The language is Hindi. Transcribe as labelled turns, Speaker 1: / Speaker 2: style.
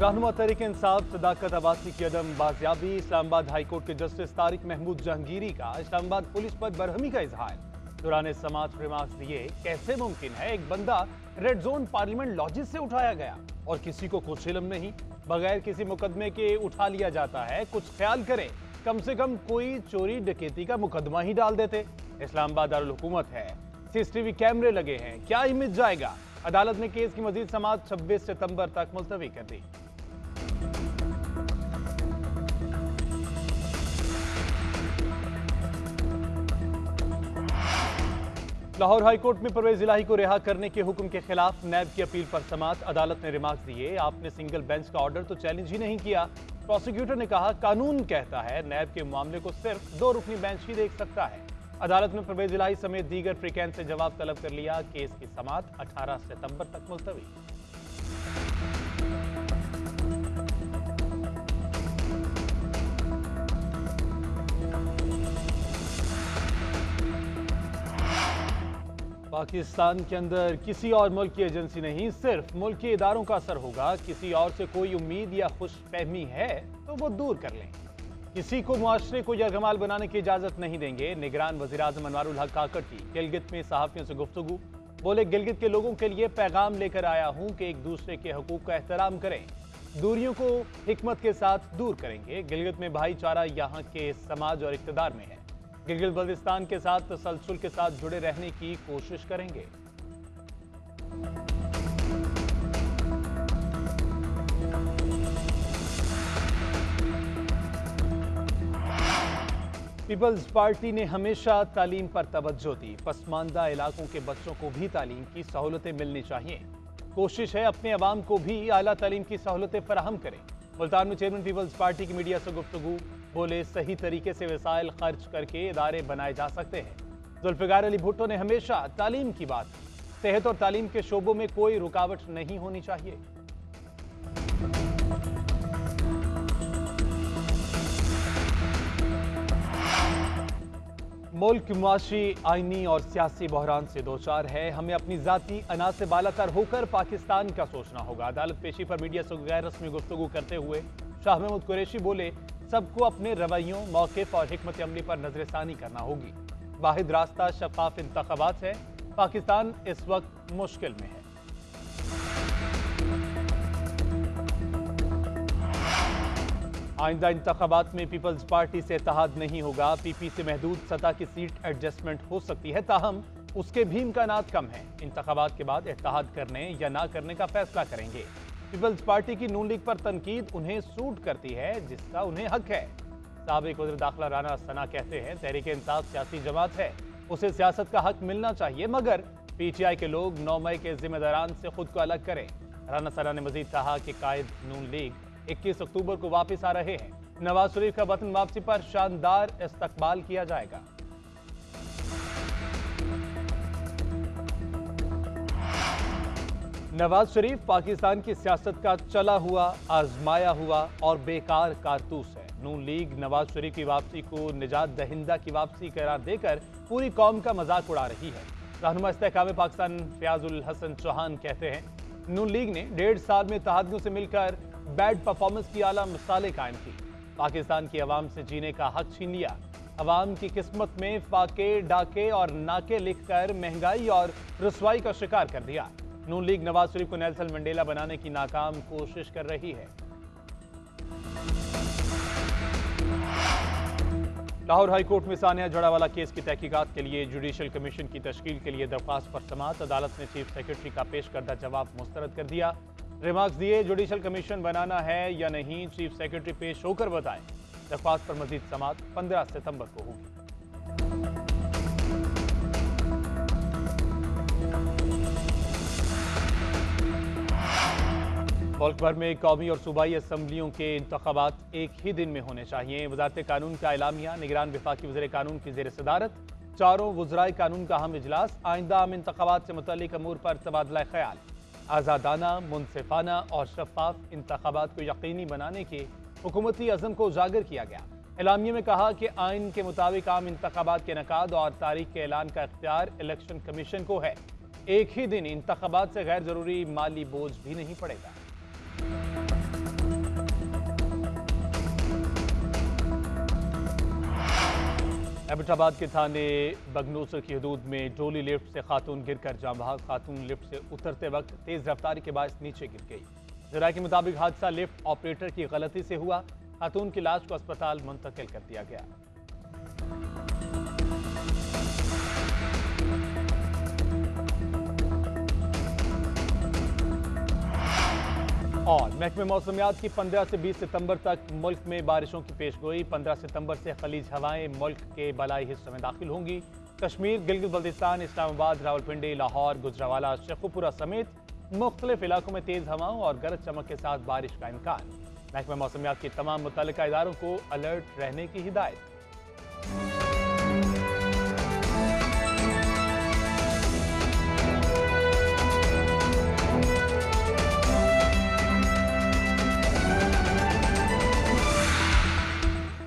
Speaker 1: रहनुमा तहरीक-ए-इंसाफ सदाकत अब्बासी की अदम बाजियाबी। इस्लामाबाद हाईकोर्ट के जस्टिस तारिक महमूद जहांगीरी का इस्लामाबाद पुलिस पर बरहमी का इजहार। दौरान समाअत रिमार्क्स दिए, कैसे मुमकिन है एक बंदा रेड जोन पार्लियामेंट लॉजिस से उठाया गया और किसी को कुछ इल्म नहीं, बगैर किसी मुकदमे के उठा लिया जाता है। कुछ ख्याल करें, कम से कम कोई चोरी डकैती का मुकदमा ही डाल देते। इस्लामाबाद दारुल हुकूमत है, सीसीटीवी कैमरे लगे हैं, क्या ही मिट जाएगा। अदालत ने केस की मजीद समाअत 26 सितंबर तक मुलतवी कर दी। लाहौर हाईकोर्ट में परवेज इलाही को रिहा करने के हुक्म के खिलाफ नैब की अपील पर समाअत। अदालत ने रिमार्क्स दिए, आपने सिंगल बेंच का ऑर्डर तो चैलेंज ही नहीं किया। प्रोसिक्यूटर ने कहा, कानून कहता है नैब के मामले को सिर्फ 2 रुकनी बेंच ही देख सकता है। अदालत में परवेज इलाही समेत दीगर फ्रीकैन से जवाब तलब कर लिया। केस की समाअत 18 सितंबर तक मुलतवी। पाकिस्तान के अंदर किसी और मुल्क की एजेंसी नहीं, सिर्फ मुल्क के इदारों का असर होगा। किसी और से कोई उम्मीद या खुशफहमी है तो वो दूर कर लें। किसी को मुआशरे को यरगमाल बनाने की इजाजत नहीं देंगे। निगरान वज़ीर-ए-आज़म अनवारुल हक काकड़ की गिलगित में सहाफ़ियों से गुफ्तगू। बोले, गिलगित के लोगों के लिए पैगाम लेकर आया हूं कि एक दूसरे के हकूक का एहतराम करें, दूरियों को हिकमत के साथ दूर करेंगे। गिलगित में भाईचारा यहाँ के समाज और इक़्तिदार में है। गिलगित बल्तिस्तान के साथ तसलसल के साथ जुड़े रहने की कोशिश करेंगे। पीपल्स पार्टी ने हमेशा तालीम पर तवज्जो दी। पसमानदा इलाकों के बच्चों को भी तालीम की सहूलतें मिलनी चाहिए। कोशिश है अपने अवाम को भी आला तालीम की सहूलतें फराहम करें। मुल्तान में चेयरमैन पीपल्स पार्टी की मीडिया से गुफ्तगू। बोले, सही तरीके से वसाइल खर्च करके इदारे बनाए जा सकते हैं। जुल्फ़िकार अली भुट्टो ने हमेशा तालीम की बात की। सेहत और तालीम के शोबों में कोई रुकावट नहीं होनी चाहिए। मुल्क मुआशी, आइनी और सियासी बहरान से दोचार है। हमें अपनी जाती अना से बालातर होकर पाकिस्तान का सोचना होगा। अदालत पेशी पर मीडिया से गैर रस्मी गुफ्तगू करते हुए शाह महमूद कुरैशी बोले, सबको अपने रवैयों, मौक़िफ़ और हिकमत अमली पर नजरसानी करना होगी। वाहिद रास्ता शफाफ इंतखाबात है। पाकिस्तान इस वक्त मुश्किल में है। आइंदा इंतखाबात में पीपल्स पार्टी से इत्तेहाद नहीं होगा। पीपी से महदूद सतह की सीट एडजस्टमेंट हो सकती है, ताहम उसके भी इम्कानात कम हैं। इंतखाबात के बाद इत्तेहाद करने या ना करने का फैसला करेंगे। पीपल्स पार्टी की नून लीग पर तनकीद उन्हें सूट करती है, जिसका उन्हें हक है। साबिक वज़ीर दाखिला राना सना कहते हैं, तहरीक-ए-इंसाफ सियासी जमात है, उसे सियासत का हक मिलना चाहिए, मगर PTI के लोग 9 मई के जिम्मेदारान से खुद को अलग करें। राना सना ने मजीद कहा कि कायद नून लीग 21 अक्टूबर को वापस आ रहे हैं। नवाज शरीफ का वतन वापसी पर शानदार इस्तकबाल किया जाएगा। नवाज शरीफ पाकिस्तान की सियासत का चला हुआ, आजमाया हुआ और बेकार कारतूस है। नून लीग नवाज शरीफ की वापसी को निजात दहिंदा की वापसी करार देकर पूरी कौम का मजाक उड़ा रही है। रहनुमा इस्तेहकाम पाकिस्तान फयाजुल हसन चौहान कहते हैं, नून लीग ने 1.5 साल में इत्तेहादियों से मिलकर बैड परफॉर्मेंस की आला मिसालें कायम की। पाकिस्तान की आवाम से जीने का हक छीन लिया। आवाम की किस्मत में फाके, डाके और नाके लिखकर महंगाई और रुसवाई का शिकार कर दिया। नून लीग नवाज शरीफ को नेल्सन मंडेला बनाने की नाकाम कोशिश कर रही है। लाहौर हाईकोर्ट में सानिया जड़ावाला केस की तहकीकात के लिए जुडिशल कमीशन की तश्कील के लिए दरख्वास्त पर समाअत। अदालत ने चीफ सेक्रेटरी का पेश करदा जवाब मुस्तरद कर दिया। रिमार्क्स दिए, जुडिशल कमीशन बनाना है या नहीं, चीफ सेक्रेटरी पेश होकर बताएं। दरख्वास्त पर मजीद समाअत 15 सितंबर को होगी। मुल्क भर में कौमी और सूबाई असम्बलियों के इंतखाबात एक ही दिन में होने चाहिए। वज़ारत कानून का एलामिया। निगरान वफाकी वज़ीर कानून की ज़ेर सदारत 4 वज़राए कानून का अहम इजलास। आइंदा आम इंतखाबात से मुतल्लिक अमूर पर तबादला ख्याल। आज़ादाना, मुनसिफाना और शफाफ इंतखाबात को यकीनी बनाने के हुकूमती अज़म को उजागर किया गया। एलामिया में कहा कि आइन के मुताबिक आम इंतखाबात के इनेकाद और तारीख के ऐलान का इख्तियार इलेक्शन कमीशन को है। एक ही दिन इंतखाबात से गैर जरूरी माली बोझ भी नहीं पड़ेगा। एबटाबाद के थाने बगनोसर की हदूद में डोली लिफ्ट से खातून गिरकर जाँ बहक। खातून लिफ्ट से उतरते वक्त तेज रफ्तारी के बायस नीचे गिर गई। जरा के मुताबिक हादसा लिफ्ट ऑपरेटर की गलती से हुआ। खातून की लाश को अस्पताल मुंतकिल कर दिया गया। और महकमे मौसमियात की 15 से 20 सितंबर तक मुल्क में बारिशों की पेशगोई। 15 सितंबर से खलीज हवाएं मुल्क के बलाई हिस्सों में दाखिल होंगी। कश्मीर, गिलगित बल्तिस्तान, इस्लामाबाद, रावलपिंडी, लाहौर, गुजरावाला, शेखुपुरा समेत मुख्तलिफ इलाकों में तेज हवाओं और गरज चमक के साथ बारिश का इम्कान। महकमे मौसमियात की तमाम मुतल्लिका इदारों को अलर्ट रहने की हिदायत।